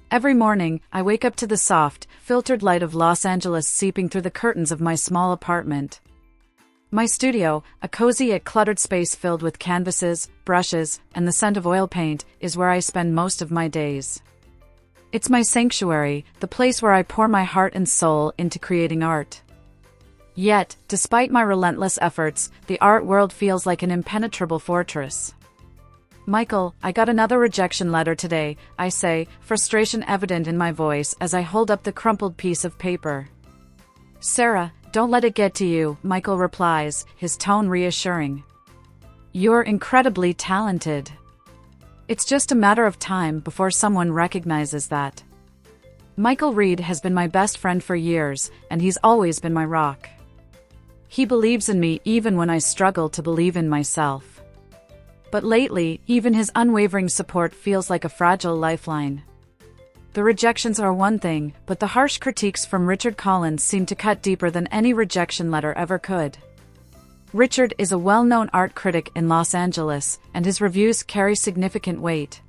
Every morning, I wake up to the soft, filtered light of Los Angeles seeping through the curtains of my small apartment. My studio, a cozy yet cluttered space filled with canvases, brushes, and the scent of oil paint, is where I spend most of my days. It's my sanctuary, the place where I pour my heart and soul into creating art. Yet, despite my relentless efforts, the art world feels like an impenetrable fortress. "Michael, I got another rejection letter today," I say, frustration evident in my voice as I hold up the crumpled piece of paper. "Sarah, don't let it get to you," Michael replies, his tone reassuring. "You're incredibly talented. It's just a matter of time before someone recognizes that." Michael Reed has been my best friend for years, and he's always been my rock. He believes in me even when I struggle to believe in myself. But lately, even his unwavering support feels like a fragile lifeline. The rejections are one thing, but the harsh critiques from Richard Collins seem to cut deeper than any rejection letter ever could. Richard is a well-known art critic in Los Angeles, and his reviews carry significant weight.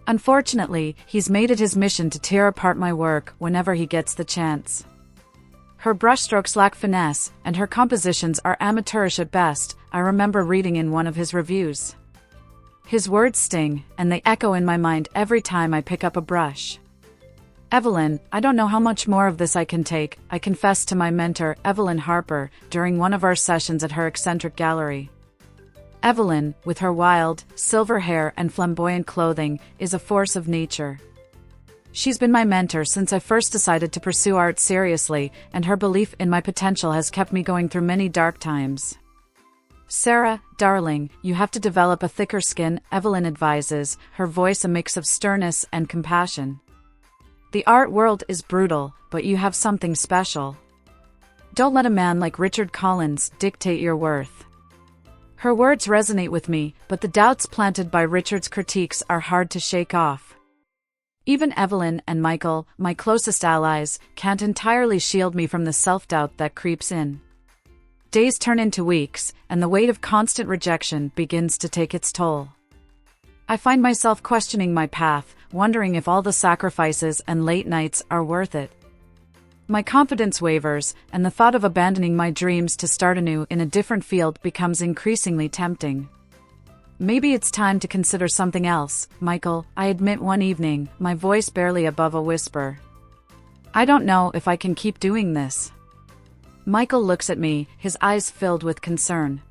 Unfortunately, he's made it his mission to tear apart my work whenever he gets the chance. Her brushstrokes lack finesse, and her compositions are amateurish at best, I remember reading in one of his reviews. His words sting, and they echo in my mind every time I pick up a brush. "Evelyn, I don't know how much more of this I can take," I confessed to my mentor, Evelyn Harper, during one of our sessions at her eccentric gallery. Evelyn, with her wild, silver hair and flamboyant clothing, is a force of nature. She's been my mentor since I first decided to pursue art seriously, and her belief in my potential has kept me going through many dark times. "Sarah, darling, you have to develop a thicker skin," Evelyn advises, her voice a mix of sternness and compassion. "The art world is brutal, but you have something special. Don't let a man like Richard Collins dictate your worth." Her words resonate with me, but the doubts planted by Richard's critiques are hard to shake off. Even Evelyn and Michael, my closest allies, can't entirely shield me from the self-doubt that creeps in. Days turn into weeks, and the weight of constant rejection begins to take its toll. I find myself questioning my path, wondering if all the sacrifices and late nights are worth it. My confidence wavers, and the thought of abandoning my dreams to start anew in a different field becomes increasingly tempting. "Maybe it's time to consider something else, Michael," I admit one evening, my voice barely above a whisper. "I don't know if I can keep doing this." Michael looks at me, his eyes filled with concern.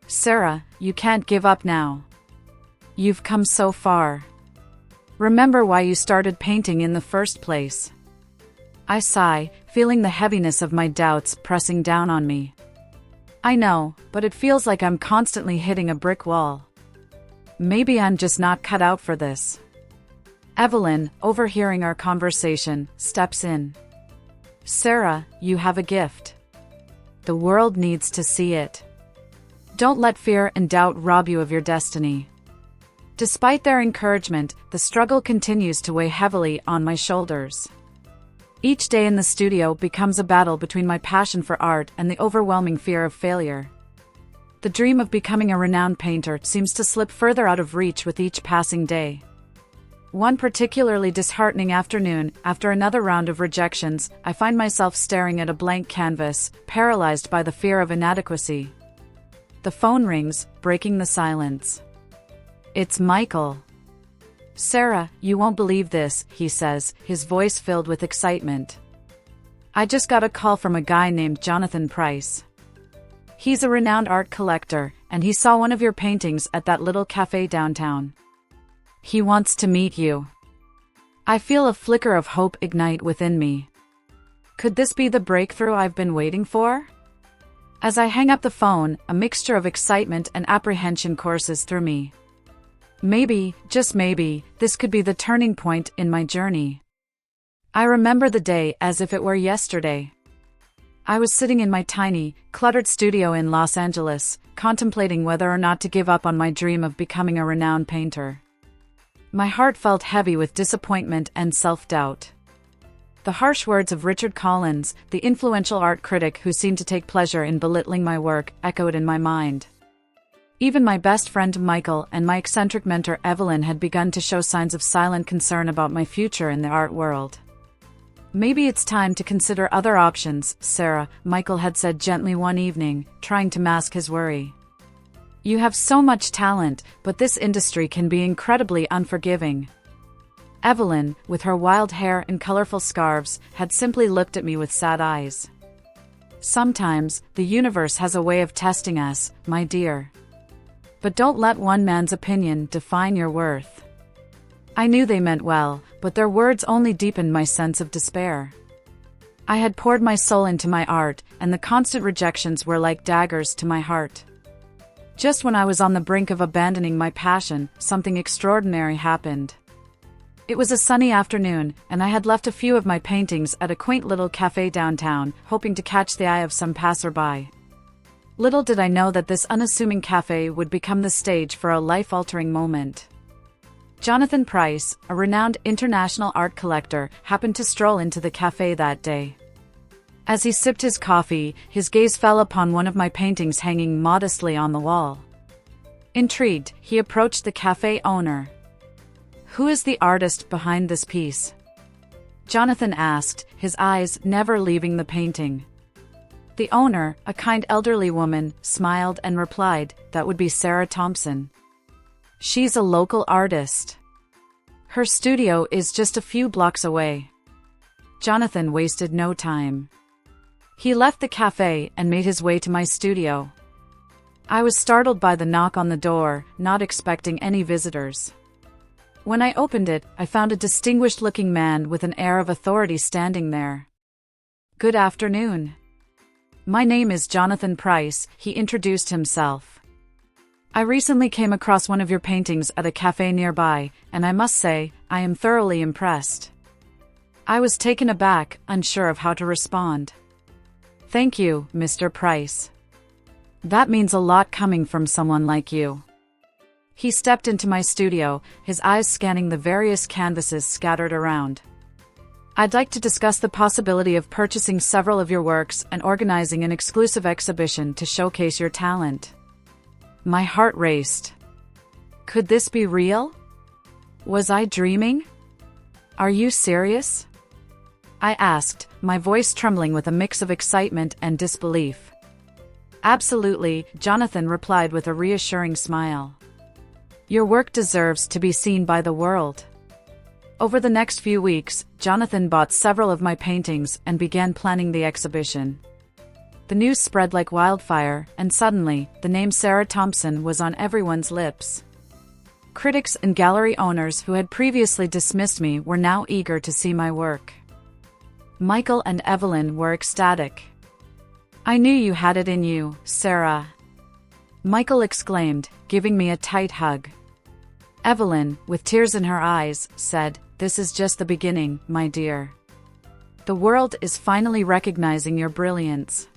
"Sarah, you can't give up now. You've come so far. Remember why you started painting in the first place." I sigh, feeling the heaviness of my doubts pressing down on me. "I know, but it feels like I'm constantly hitting a brick wall. Maybe I'm just not cut out for this." Evelyn, overhearing our conversation, steps in. "Sarah, you have a gift. The world needs to see it. Don't let fear and doubt rob you of your destiny." Despite their encouragement, the struggle continues to weigh heavily on my shoulders. Each day in the studio becomes a battle between my passion for art and the overwhelming fear of failure. The dream of becoming a renowned painter seems to slip further out of reach with each passing day. One particularly disheartening afternoon, after another round of rejections, I find myself staring at a blank canvas, paralyzed by the fear of inadequacy. The phone rings, breaking the silence. It's Michael. "Sarah, you won't believe this," he says, his voice filled with excitement. "I just got a call from a guy named Jonathan Price. He's a renowned art collector, and he saw one of your paintings at that little cafe downtown. He wants to meet you." I feel a flicker of hope ignite within me. Could this be the breakthrough I've been waiting for? As I hang up the phone, a mixture of excitement and apprehension courses through me. Maybe, just maybe, this could be the turning point in my journey. I remember the day as if it were yesterday. I was sitting in my tiny, cluttered studio in Los Angeles, contemplating whether or not to give up on my dream of becoming a renowned painter. My heart felt heavy with disappointment and self-doubt. The harsh words of Richard Collins, the influential art critic who seemed to take pleasure in belittling my work, echoed in my mind. Even my best friend Michael and my eccentric mentor Evelyn had begun to show signs of silent concern about my future in the art world. "Maybe it's time to consider other options, Sarah," Michael had said gently one evening, trying to mask his worry. "You have so much talent, but this industry can be incredibly unforgiving." Evelyn, with her wild hair and colorful scarves, had simply looked at me with sad eyes. "Sometimes, the universe has a way of testing us, my dear. But don't let one man's opinion define your worth." I knew they meant well, but their words only deepened my sense of despair. I had poured my soul into my art, and the constant rejections were like daggers to my heart. Just when I was on the brink of abandoning my passion, something extraordinary happened. It was a sunny afternoon, and I had left a few of my paintings at a quaint little cafe downtown, hoping to catch the eye of some passerby. Little did I know that this unassuming cafe would become the stage for a life-altering moment. Jonathan Price, a renowned international art collector, happened to stroll into the cafe that day. As he sipped his coffee, his gaze fell upon one of my paintings hanging modestly on the wall. Intrigued, he approached the cafe owner. "Who is the artist behind this piece?" Jonathan asked, his eyes never leaving the painting. The owner, a kind elderly woman, smiled and replied, "That would be Sarah Thompson. She's a local artist. Her studio is just a few blocks away." Jonathan wasted no time. He left the cafe and made his way to my studio. I was startled by the knock on the door, not expecting any visitors. When I opened it, I found a distinguished-looking man with an air of authority standing there. "Good afternoon. My name is Jonathan Price," he introduced himself. "I recently came across one of your paintings at a cafe nearby, and I must say, I am thoroughly impressed." I was taken aback, unsure of how to respond. "Thank you, Mr. Price. That means a lot coming from someone like you." He stepped into my studio, his eyes scanning the various canvases scattered around. "I'd like to discuss the possibility of purchasing several of your works and organizing an exclusive exhibition to showcase your talent." My heart raced. Could this be real? Was I dreaming? "Are you serious?" I asked, my voice trembling with a mix of excitement and disbelief. "Absolutely," Jonathan replied with a reassuring smile. "Your work deserves to be seen by the world." Over the next few weeks, Jonathan bought several of my paintings and began planning the exhibition. The news spread like wildfire, and suddenly, the name Sarah Thompson was on everyone's lips. Critics and gallery owners who had previously dismissed me were now eager to see my work. Michael and Evelyn were ecstatic. "I knew you had it in you, Sarah," Michael exclaimed, giving me a tight hug. Evelyn, with tears in her eyes, said, "This is just the beginning, my dear. The world is finally recognizing your brilliance."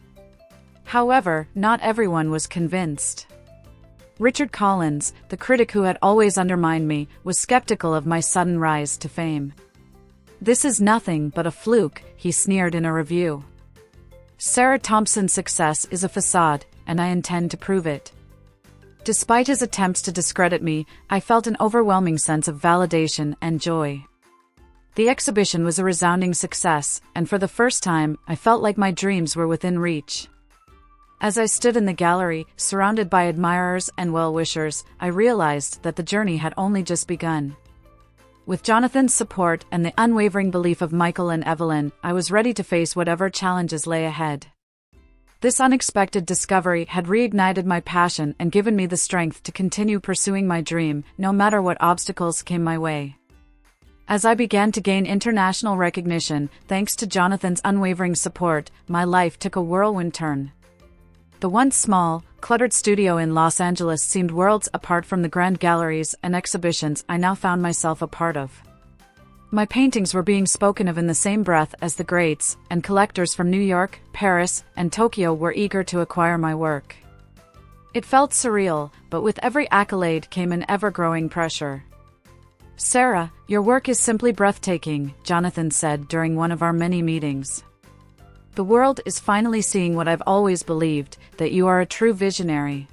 However, not everyone was convinced. Richard Collins, the critic who had always undermined me, was skeptical of my sudden rise to fame. "This is nothing but a fluke," he sneered in a review. "Sarah Thompson's success is a facade, and I intend to prove it." Despite his attempts to discredit me, I felt an overwhelming sense of validation and joy. The exhibition was a resounding success, and for the first time, I felt like my dreams were within reach. As I stood in the gallery, surrounded by admirers and well-wishers, I realized that the journey had only just begun. With Jonathan's support and the unwavering belief of Michael and Evelyn, I was ready to face whatever challenges lay ahead. This unexpected discovery had reignited my passion and given me the strength to continue pursuing my dream, no matter what obstacles came my way. As I began to gain international recognition, thanks to Jonathan's unwavering support, my life took a whirlwind turn. The once small, cluttered studio in Los Angeles seemed worlds apart from the grand galleries and exhibitions I now found myself a part of. My paintings were being spoken of in the same breath as the greats, and collectors from New York, Paris, and Tokyo were eager to acquire my work. It felt surreal, but with every accolade came an ever-growing pressure. "Sarah, your work is simply breathtaking," Jonathan said during one of our many meetings. "The world is finally seeing what I've always believed, that you are a true visionary."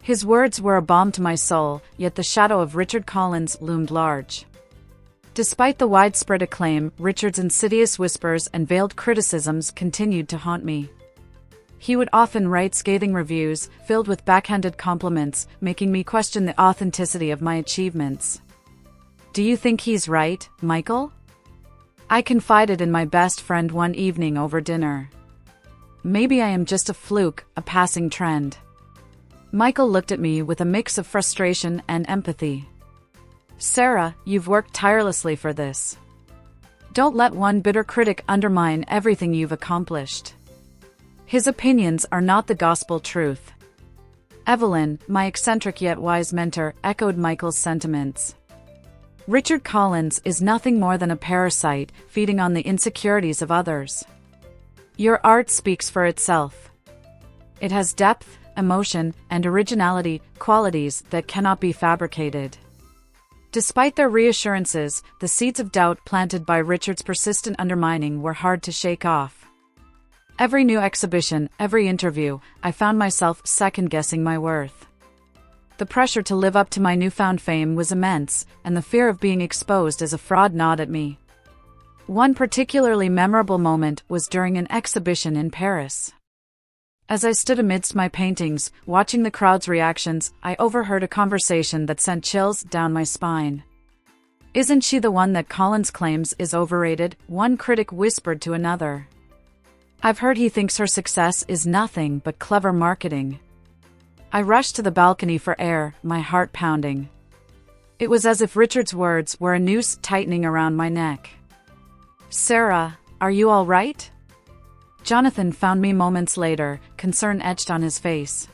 His words were a balm to my soul, yet the shadow of Richard Collins loomed large. Despite the widespread acclaim, Richard's insidious whispers and veiled criticisms continued to haunt me. He would often write scathing reviews, filled with backhanded compliments, making me question the authenticity of my achievements. "Do you think he's right, Michael?" I confided in my best friend one evening over dinner. "Maybe I am just a fluke, a passing trend." Michael looked at me with a mix of frustration and empathy. "Sarah, you've worked tirelessly for this. Don't let one bitter critic undermine everything you've accomplished. His opinions are not the gospel truth." Evelyn, my eccentric yet wise mentor, echoed Michael's sentiments. "Richard Collins is nothing more than a parasite, feeding on the insecurities of others. Your art speaks for itself. It has depth, emotion, and originality, qualities that cannot be fabricated." Despite their reassurances, the seeds of doubt planted by Richard's persistent undermining were hard to shake off. Every new exhibition, every interview, I found myself second-guessing my worth. The pressure to live up to my newfound fame was immense, and the fear of being exposed as a fraud gnawed at me. One particularly memorable moment was during an exhibition in Paris. As I stood amidst my paintings, watching the crowd's reactions, I overheard a conversation that sent chills down my spine. "Isn't she the one that Collins claims is overrated?" one critic whispered to another. "I've heard he thinks her success is nothing but clever marketing." I rushed to the balcony for air, my heart pounding. It was as if Richard's words were a noose tightening around my neck. "Sarah, are you all right?" Jonathan found me moments later, concern etched on his face.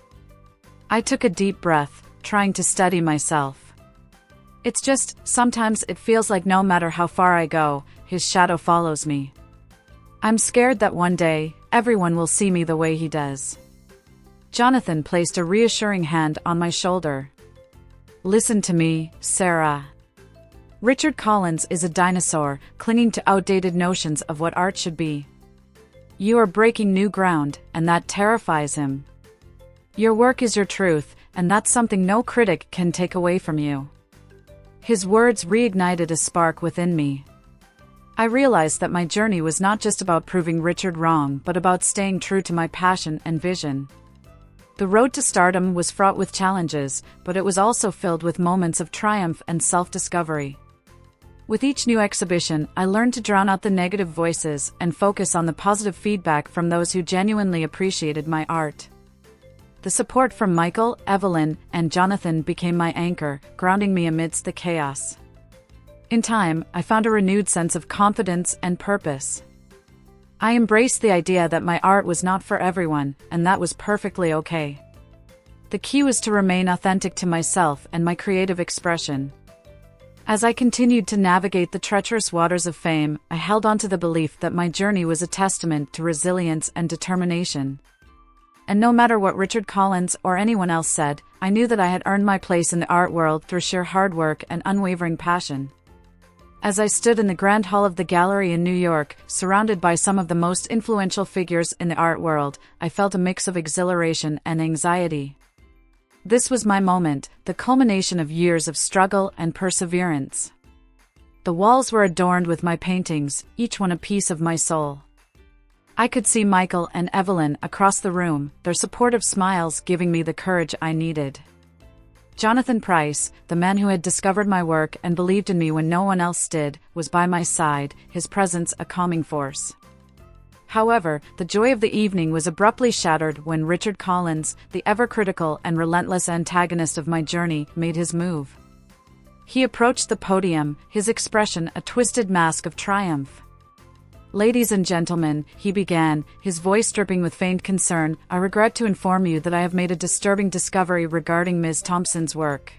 I took a deep breath, trying to steady myself. "It's just, sometimes it feels like no matter how far I go, his shadow follows me. I'm scared that one day, everyone will see me the way he does." Jonathan placed a reassuring hand on my shoulder. "Listen to me, Sarah. Richard Collins is a dinosaur, clinging to outdated notions of what art should be. You are breaking new ground, and that terrifies him. Your work is your truth, and that's something no critic can take away from you." His words reignited a spark within me. I realized that my journey was not just about proving Richard wrong, but about staying true to my passion and vision. The road to stardom was fraught with challenges, but it was also filled with moments of triumph and self-discovery. With each new exhibition, I learned to drown out the negative voices and focus on the positive feedback from those who genuinely appreciated my art. The support from Michael, Evelyn, and Jonathan became my anchor, grounding me amidst the chaos. In time, I found a renewed sense of confidence and purpose. I embraced the idea that my art was not for everyone, and that was perfectly okay. The key was to remain authentic to myself and my creative expression. As I continued to navigate the treacherous waters of fame, I held on to the belief that my journey was a testament to resilience and determination. And no matter what Richard Collins or anyone else said, I knew that I had earned my place in the art world through sheer hard work and unwavering passion. As I stood in the Grand Hall of the Gallery in New York, surrounded by some of the most influential figures in the art world, I felt a mix of exhilaration and anxiety. This was my moment, the culmination of years of struggle and perseverance. The walls were adorned with my paintings, each one a piece of my soul. I could see Michael and Evelyn across the room, their supportive smiles giving me the courage I needed. Jonathan Price, the man who had discovered my work and believed in me when no one else did, was by my side, his presence a calming force. However, the joy of the evening was abruptly shattered when Richard Collins, the ever-critical and relentless antagonist of my journey, made his move. He approached the podium, his expression a twisted mask of triumph. "Ladies and gentlemen," he began, his voice dripping with feigned concern, "I regret to inform you that I have made a disturbing discovery regarding Ms. Thompson's work."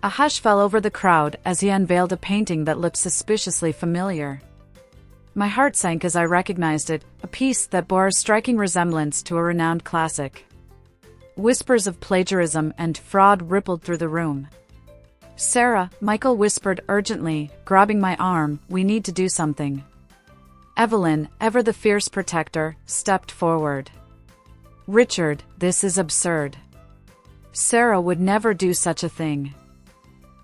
A hush fell over the crowd as he unveiled a painting that looked suspiciously familiar. My heart sank as I recognized it, a piece that bore a striking resemblance to a renowned classic. Whispers of plagiarism and fraud rippled through the room. "Sarah," Michael whispered urgently, grabbing my arm, "we need to do something." Evelyn, ever the fierce protector, stepped forward. "Richard, this is absurd. Sarah would never do such a thing.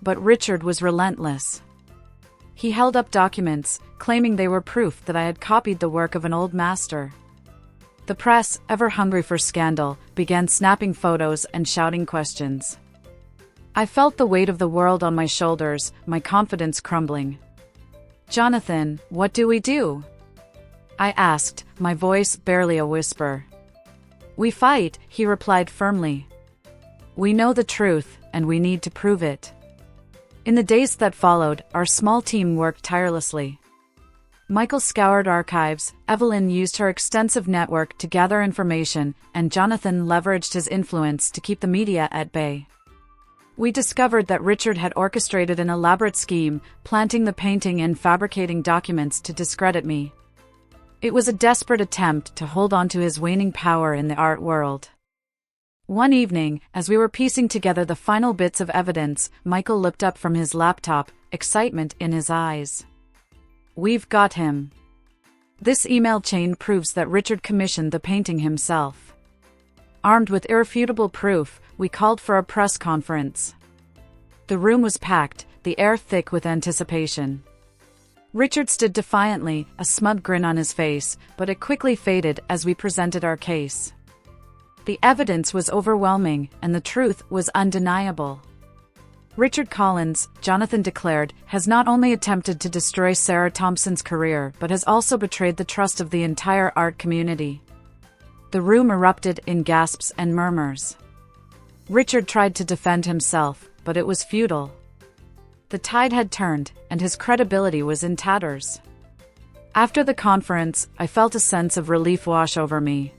But Richard was relentless. He held up documents, claiming they were proof that I had copied the work of an old master. The press, ever hungry for scandal, began snapping photos and shouting questions. I felt the weight of the world on my shoulders, my confidence crumbling. "Jonathan, what do we do?" I asked, my voice barely a whisper. "We fight," he replied firmly. "We know the truth, and we need to prove it." In the days that followed, our small team worked tirelessly. Michael scoured archives, Evelyn used her extensive network to gather information, and Jonathan leveraged his influence to keep the media at bay. We discovered that Richard had orchestrated an elaborate scheme, planting the painting and fabricating documents to discredit me. It was a desperate attempt to hold on to his waning power in the art world. One evening, as we were piecing together the final bits of evidence, Michael looked up from his laptop, excitement in his eyes. "We've got him." This email chain proves that Richard commissioned the painting himself. Armed with irrefutable proof, we called for a press conference. The room was packed, the air thick with anticipation. Richard stood defiantly, a smug grin on his face, but it quickly faded as we presented our case. The evidence was overwhelming, and the truth was undeniable. Richard Collins, Jonathan declared, has not only attempted to destroy Sarah Thompson's career but has also betrayed the trust of the entire art community. The room erupted in gasps and murmurs. Richard tried to defend himself, but it was futile. The tide had turned, and his credibility was in tatters. After the conference, I felt a sense of relief wash over me.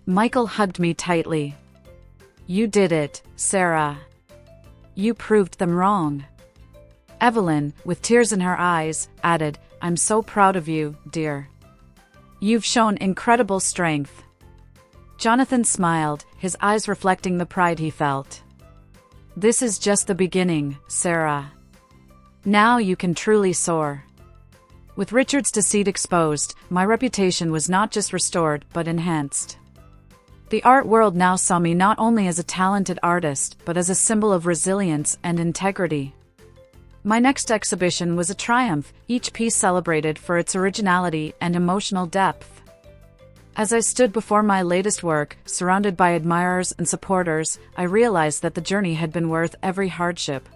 Michael hugged me tightly. "You did it, Sarah. You proved them wrong." Evelyn, with tears in her eyes, added, "I'm so proud of you, dear. You've shown incredible strength." Jonathan smiled, his eyes reflecting the pride he felt. "This is just the beginning, Sarah. Now you can truly soar." With Richard's deceit exposed, my reputation was not just restored but enhanced. The art world now saw me not only as a talented artist but as a symbol of resilience and integrity. My next exhibition was a triumph, each piece celebrated for its originality and emotional depth. As I stood before my latest work, surrounded by admirers and supporters, I realized that the journey had been worth every hardship.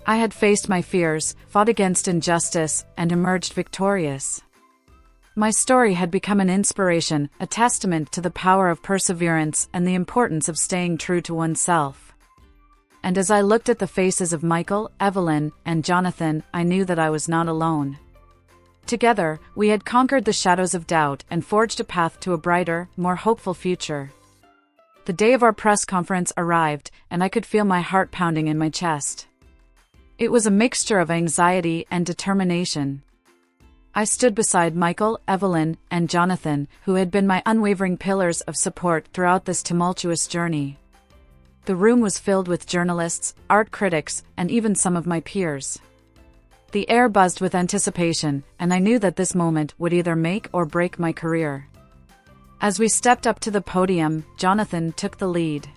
I had faced my fears, fought against injustice, and emerged victorious. My story had become an inspiration, a testament to the power of perseverance and the importance of staying true to oneself. And as I looked at the faces of Michael, Evelyn, and Jonathan, I knew that I was not alone. Together, we had conquered the shadows of doubt and forged a path to a brighter, more hopeful future. The day of our press conference arrived, and I could feel my heart pounding in my chest. It was a mixture of anxiety and determination. I stood beside Michael, Evelyn, and Jonathan, who had been my unwavering pillars of support throughout this tumultuous journey. The room was filled with journalists, art critics, and even some of my peers. The air buzzed with anticipation, and I knew that this moment would either make or break my career. As we stepped up to the podium, Jonathan took the lead.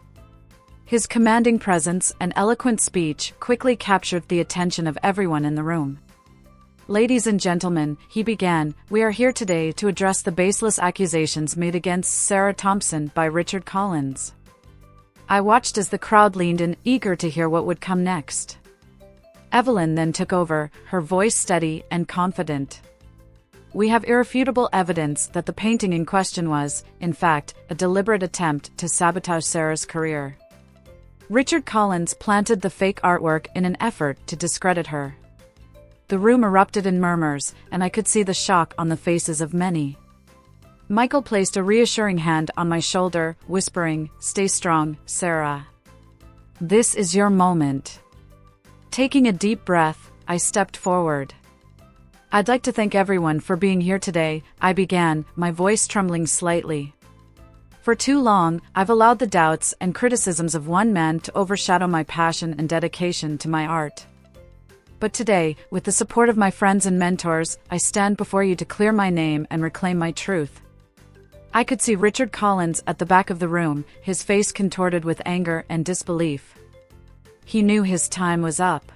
His commanding presence and eloquent speech quickly captured the attention of everyone in the room. "Ladies and gentlemen," he began, "we are here today to address the baseless accusations made against Sarah Thompson by Richard Collins." I watched as the crowd leaned in, eager to hear what would come next. Evelyn then took over, her voice steady and confident. "We have irrefutable evidence that the painting in question was, in fact, a deliberate attempt to sabotage Sarah's career. Richard Collins planted the fake artwork in an effort to discredit her." The room erupted in murmurs, and I could see the shock on the faces of many. Michael placed a reassuring hand on my shoulder, whispering, "Stay strong, Sarah. This is your moment." Taking a deep breath, I stepped forward. "I'd like to thank everyone for being here today," I began, my voice trembling slightly. "For too long, I've allowed the doubts and criticisms of one man to overshadow my passion and dedication to my art. But today, with the support of my friends and mentors, I stand before you to clear my name and reclaim my truth. I could see Richard Collins at the back of the room, his face contorted with anger and disbelief. He knew his time was up.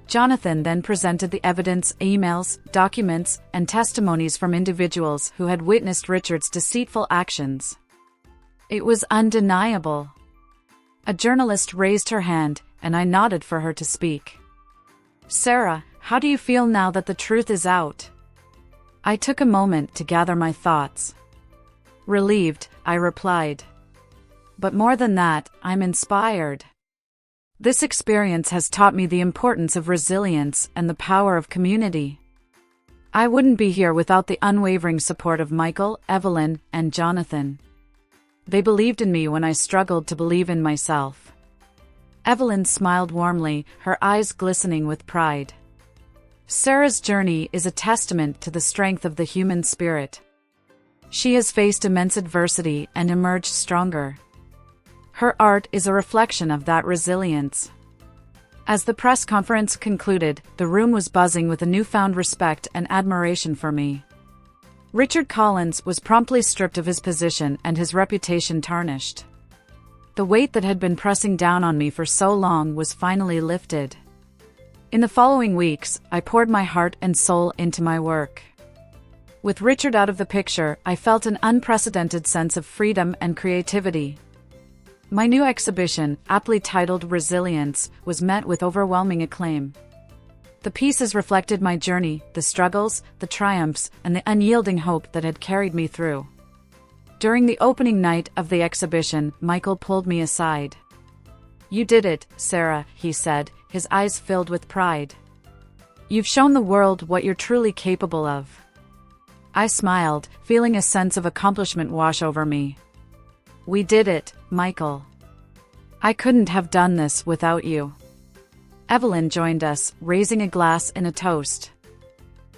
Jonathan then presented the evidence, emails, documents, and testimonies from individuals who had witnessed Richard's deceitful actions. It was undeniable. A journalist raised her hand, and I nodded for her to speak. "Sarah, how do you feel now that the truth is out?" I took a moment to gather my thoughts. "Relieved," I replied. "But more than that, I'm inspired. This experience has taught me the importance of resilience and the power of community. I wouldn't be here without the unwavering support of Michael, Evelyn, and Jonathan. They believed in me when I struggled to believe in myself." Evelyn smiled warmly, her eyes glistening with pride. "Sarah's journey is a testament to the strength of the human spirit. She has faced immense adversity and emerged stronger. Her art is a reflection of that resilience." As the press conference concluded, the room was buzzing with a newfound respect and admiration for me. Richard Collins was promptly stripped of his position and his reputation tarnished. The weight that had been pressing down on me for so long was finally lifted. In the following weeks, I poured my heart and soul into my work. With Richard out of the picture, I felt an unprecedented sense of freedom and creativity. My new exhibition, aptly titled Resilience, was met with overwhelming acclaim. The pieces reflected my journey, the struggles, the triumphs, and the unyielding hope that had carried me through. During the opening night of the exhibition, Michael pulled me aside. "You did it, Sarah," he said, his eyes filled with pride. "You've shown the world what you're truly capable of." I smiled, feeling a sense of accomplishment wash over me. "We did it, Michael. I couldn't have done this without you." Evelyn joined us, raising a glass in a toast.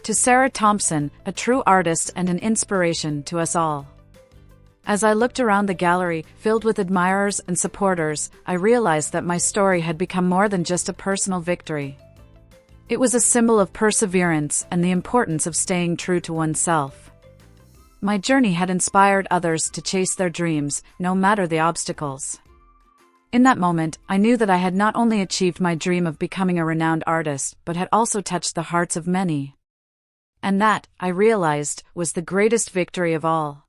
"To Sarah Thompson, a true artist and an inspiration to us all." As I looked around the gallery, filled with admirers and supporters, I realized that my story had become more than just a personal victory. It was a symbol of perseverance and the importance of staying true to oneself. My journey had inspired others to chase their dreams, no matter the obstacles. In that moment, I knew that I had not only achieved my dream of becoming a renowned artist, but had also touched the hearts of many. And that, I realized, was the greatest victory of all.